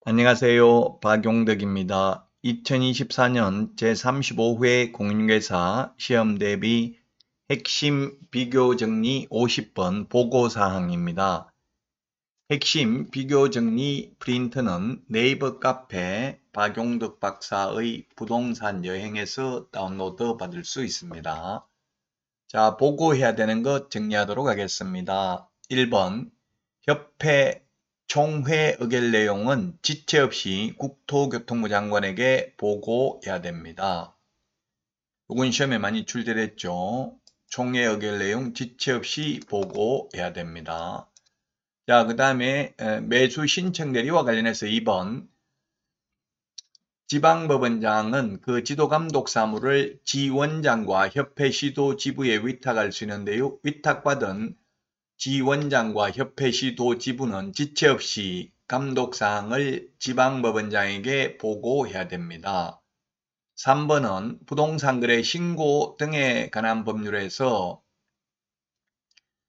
안녕하세요. 박용덕입니다. 2024년 제35회 공인중개사 시험 대비 핵심 비교 정리 50번 보고사항입니다. 핵심 비교 정리 프린트는 네이버 카페 박용덕 박사의 부동산 여행에서 다운로드 받을 수 있습니다. 자, 보고해야 되는 것 정리하도록 하겠습니다. 1번 협회 총회 의결 내용은 지체 없이 국토교통부 장관에게 보고해야 됩니다. 이건 시험에 많이 출제됐죠. 총회 의결 내용 지체 없이 보고해야 됩니다. 자, 그 다음에 매수 신청 대리와 관련해서 2번 지방법원장은 그 지도감독 사무를 지원장과 협회 시도 지부에 위탁할 수 있는데요. 위탁받은 지원장과 협회 시도 지부는 지체 없이 감독사항을 지방법원장에게 보고해야 됩니다. 3번은 부동산거래 신고 등에 관한 법률에서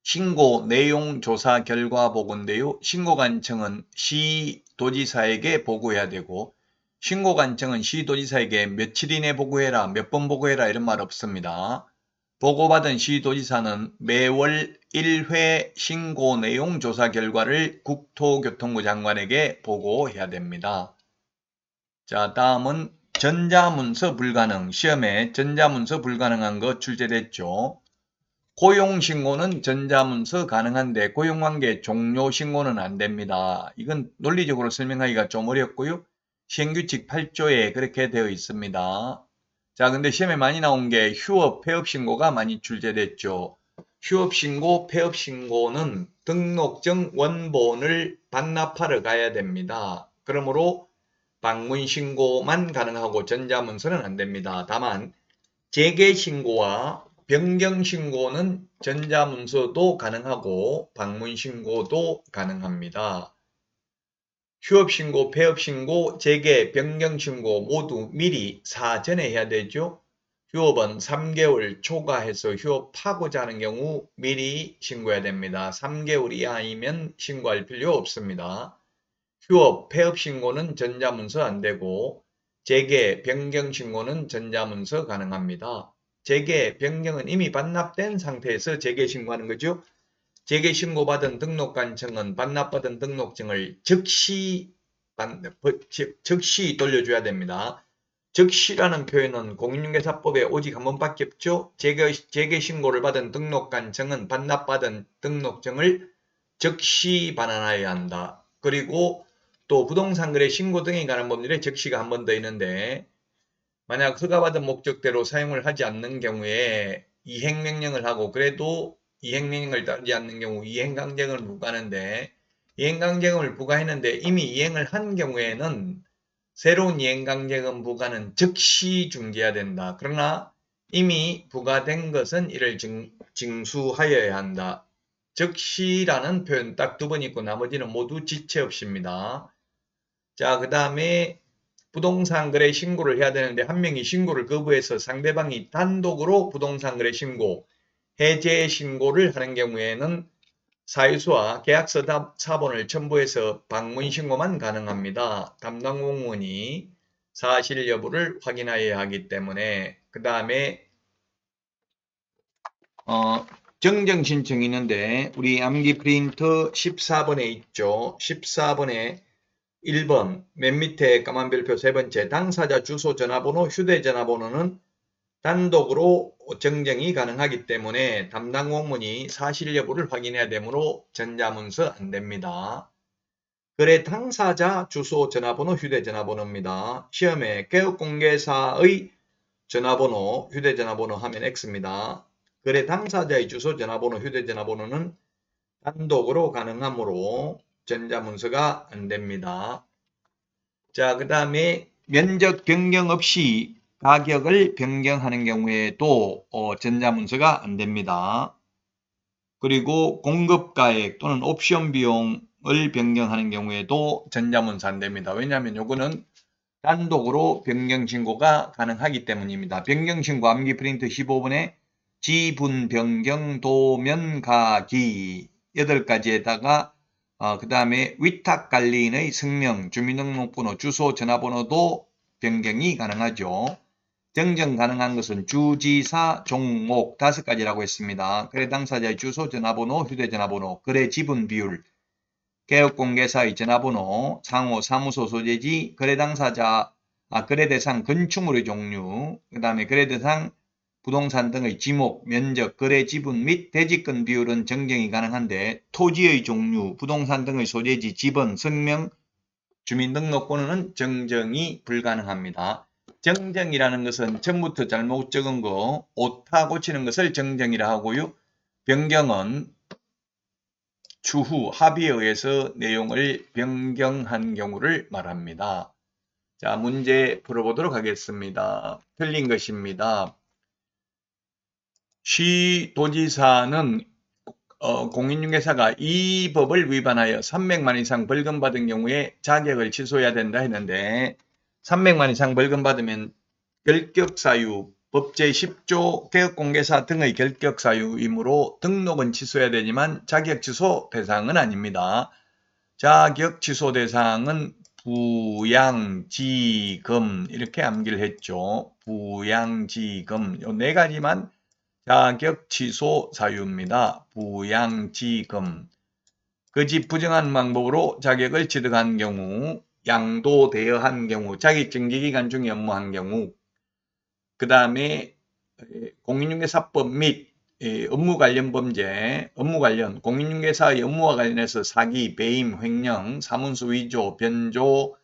신고 내용 조사 결과 보고인데요. 신고관청은 시도지사에게 보고해야 되고 신고관청은 시도지사에게 며칠 이내 보고해라, 몇 번 보고해라 이런 말 없습니다. 보고받은 시도지사는 매월 1회 신고 내용 조사 결과를 국토교통부 장관에게 보고해야 됩니다. 자, 다음은 전자문서 불가능. 시험에 전자문서 불가능한 거 출제됐죠. 고용신고는 전자문서 가능한데 고용관계 종료신고는 안됩니다. 이건 논리적으로 설명하기가 좀 어렵고요. 시행규칙 8조에 그렇게 되어 있습니다. 자, 근데 시험에 많이 나온 게 휴업, 폐업신고가 많이 출제됐죠. 휴업신고, 폐업신고는 등록증 원본을 반납하러 가야 됩니다. 그러므로 방문신고만 가능하고 전자문서는 안됩니다. 다만 재개신고와 변경신고는 전자문서도 가능하고 방문신고도 가능합니다. 휴업신고, 폐업신고, 재개, 변경신고 모두 미리 사전에 해야 되죠. 휴업은 3개월 초과해서 휴업하고자 하는 경우 미리 신고해야 됩니다. 3개월 이하이면 신고할 필요 없습니다. 휴업, 폐업신고는 전자문서 안되고 재개, 변경신고는 전자문서 가능합니다. 재개, 변경은 이미 반납된 상태에서 재개신고하는 거죠. 재개신고받은 등록관청은 반납받은 등록증을 즉시 돌려줘야 됩니다. 즉시라는 표현은 공인중개사법에 오직 한 번밖에 없죠. 재개신고를 받은 등록관청은 반납받은 등록증을 즉시 반환하여야 한다. 그리고 또 부동산거래 신고 등에 관한 법률에 즉시가 한 번 더 있는데 만약 허가받은 목적대로 사용을 하지 않는 경우에 이행명령을 하고 그래도 이행명령을 따르지 않는 경우 이행강제금을 부과하는데 이행강제금을 부과했는데 이미 이행을 한 경우에는 새로운 이행강제금 부과는 즉시 중지해야 된다. 그러나 이미 부과된 것은 이를 징수하여야 한다. 즉시라는 표현 딱 두 번 있고 나머지는 모두 지체 없이입니다. 자, 그 다음에 부동산 거래 신고를 해야 되는데 한 명이 신고를 거부해서 상대방이 단독으로 부동산 거래 신고, 해제 신고를 하는 경우에는 사유서와 계약서 사본을 첨부해서 방문 신고만 가능합니다. 담당 공무원이 사실 여부를 확인하여야 하기 때문에 그 다음에 정정 신청이 있는데 우리 암기 프린터 14번에 있죠. 14번에 1번 맨 밑에 까만 별표 세 번째 당사자 주소 전화번호 휴대전화번호는 단독으로 정정이 가능하기 때문에 담당 공무원이 사실 여부를 확인해야 되므로 전자문서 안됩니다. 거래 당사자 주소 전화번호 휴대전화번호입니다. 시험에 개업공개사의 전화번호 휴대전화번호 하면 X입니다. 거래 당사자의 주소 전화번호 휴대전화번호는 단독으로 가능하므로 전자문서가 안됩니다. 자, 그 다음에 면적 변경 없이 가격을 변경하는 경우에도 전자문서가 안됩니다. 그리고 공급가액 또는 옵션 비용을 변경하는 경우에도 전자문서 안됩니다. 왜냐하면 요거는 단독으로 변경신고가 가능하기 때문입니다. 변경신고 암기 프린트 15번에 지분 변경 도면 가기 8가지에다가 그 다음에 위탁관리인의 성명, 주민등록번호, 주소, 전화번호도 변경이 가능하죠. 정정 가능한 것은 주지사, 종목 5가지라고 했습니다. 거래 당사자의 주소, 전화번호, 휴대전화번호, 거래 지분 비율, 개업공개사의 전화번호, 상호, 사무소 소재지, 거래 당사자, 거래 대상 건축물의 종류, 그 다음에 거래 대상 부동산 등의 지목, 면적, 거래 지분 및 대지권 비율은 정정이 가능한데 토지의 종류, 부동산 등의 소재지, 지번, 성명, 주민등록번호는 정정이 불가능합니다. 정정이라는 것은 처음부터 잘못 적은 거, 오타 고치는 것을 정정이라 하고요. 변경은 추후 합의에 의해서 내용을 변경한 경우를 말합니다. 자, 문제 풀어보도록 하겠습니다. 틀린 것입니다. 시도지사는 공인중개사가 이 법을 위반하여 300만 이상 벌금 받은 경우에 자격을 취소해야 된다 했는데 300만 이상 벌금 받으면 결격사유, 법제 10조 개업공개사 등의 결격사유이므로 등록은 취소해야 되지만 자격 취소 대상은 아닙니다. 자격 취소 대상은 부양지금 이렇게 암기를 했죠. 부양지금 요 4가지만 자격 취소 사유입니다. 부양지금. 그 집 부정한 방법으로 자격을 취득한 경우, 양도되어한 경우, 자격 정지기간 중에 업무한 경우, 그 다음에 공인중개사법 및 업무 관련 범죄, 공인중개사의 업무와 관련해서 사기, 배임, 횡령, 사문서 위조, 변조,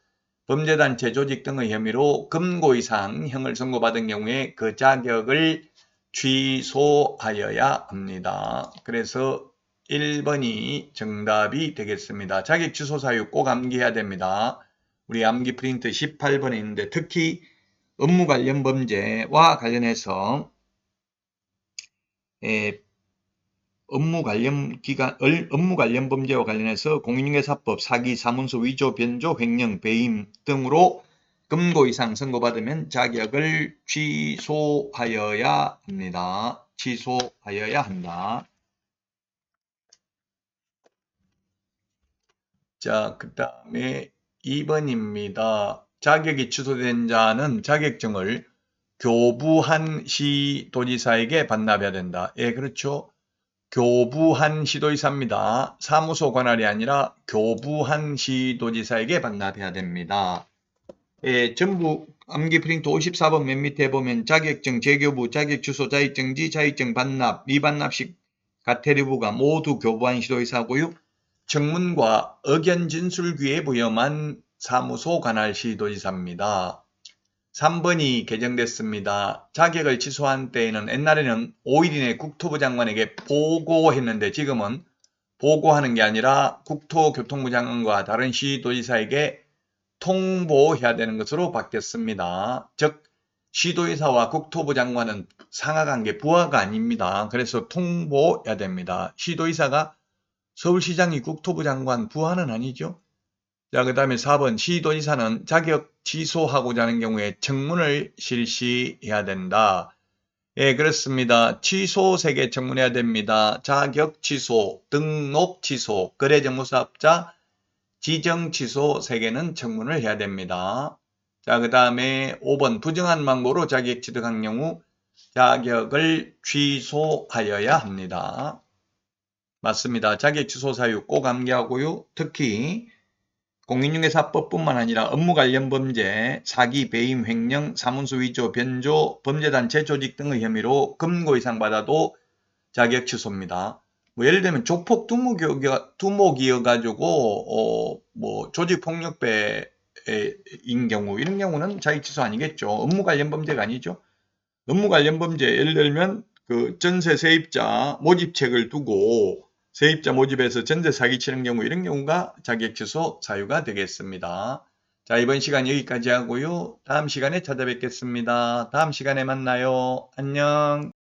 범죄단체 조직 등의 혐의로 금고 이상 형을 선고받은 경우에 그 자격을 취소하여야 합니다. 그래서 1번이 정답이 되겠습니다. 자격 취소 사유 꼭 암기해야 됩니다. 우리 암기 프린트 18번에 있는데 특히 업무 관련 범죄와 관련해서 업무 관련 범죄와 관련해서 공인중개사법, 사기, 사문서 위조, 변조, 횡령, 배임 등으로 금고 이상 선고받으면 자격을 취소하여야 합니다. 취소하여야 한다. 자, 그 다음에 2번입니다. 자격이 취소된 자는 자격증을 교부한 시도지사에게 반납해야 된다. 예, 그렇죠. 교부한 시도지사입니다. 사무소 관할이 아니라 교부한 시도지사에게 반납해야 됩니다. 예, 전부 암기 프린트 54번 맨 밑에 보면 자격증, 재교부, 자격취소, 자격정지, 자격증 반납, 미반납식 가태료부가 모두 교부한 시도지사고요. 청문과 의견 진술기에 부여만 사무소 관할 시도지사입니다. 3번이 개정됐습니다. 자격을 취소한 때에는 옛날에는 5일 이내 국토부 장관에게 보고했는데 지금은 보고하는 게 아니라 국토교통부 장관과 다른 시도지사에게 통보해야 되는 것으로 바뀌었습니다. 즉 시도지사와 국토부 장관은 상하관계 부하가 아닙니다. 그래서 통보해야 됩니다. 시도지사가 서울시장이 국토부 장관 부하는 아니죠. 자, 그 다음에 4번 시도지사는 자격 취소하고자 하는 경우에 청문을 실시해야 된다. 예, 그렇습니다. 취소 3개 청문해야 됩니다. 자격 취소, 등록 취소, 거래정보사업자 지정 취소 3개는 청문을 해야 됩니다. 자, 그 다음에 5번 부정한 방법으로 자격 취득한 경우 자격을 취소하여야 합니다. 맞습니다. 자격 취소 사유 꼭 암기하고요. 특히 공인중개사법뿐만 아니라 업무 관련 범죄, 사기, 배임, 횡령, 사문서 위조, 변조, 범죄단체 조직 등의 혐의로 금고 이상 받아도 자격 취소입니다. 뭐 예를 들면 조폭 두목이어가지고 조직폭력배인 경우 이런 경우는 자격 취소 아니겠죠. 업무 관련 범죄가 아니죠. 업무 관련 범죄 예를 들면 그 전세 세입자 모집책을 두고 세입자 모집에서 전세 사기치는 경우 이런 경우가 자격 취소 사유가 되겠습니다. 자, 이번 시간 여기까지 하고요. 다음 시간에 찾아뵙겠습니다. 다음 시간에 만나요. 안녕.